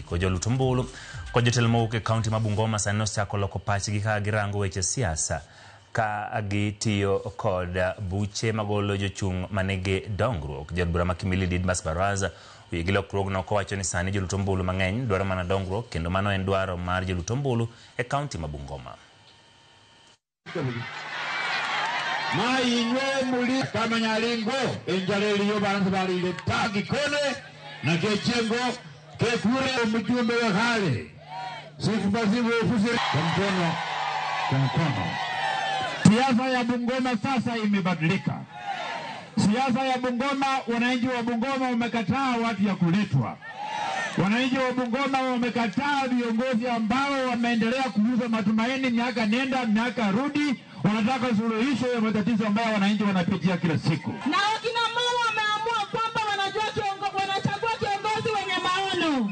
andiko jolutumbulu ko jotelo mowuok e kaunti ma Bungoma sani osechako loko pachgi ka girango weche siasa ka gitiyo kod buche magolo jochung' manigi dongruok. Jod bura ma Kimilili Didmas Baraza oyie lokruogno kowacho ni sani jolutumbulu mang'eny dwaro mana dongruok kendo mano en dwaro mar jolutumbulu e kaunti ma Bungoma. Mainywe muli kama nyalingo enjaleli yo balanza bali ile tagi kone na kechengo kekure mjumbe wa hale sifu bazivu ufusiri kwa mkono. Siasa ya Bungoma sasa imebadilika. Siasa ya Bungoma, wananchi wa Bungoma wamekataa watu ya kuletwa. Wananchi wa Bungoma wamekataa viongozi ambao wameendelea kuuza matumaini miaka nenda miaka rudi. Wanataka suluhisho ya matatizo ambayo wananchi wanapitia kila siku. Na wakina mama wameamua kwamba wanachagua kiongozi wenye maono.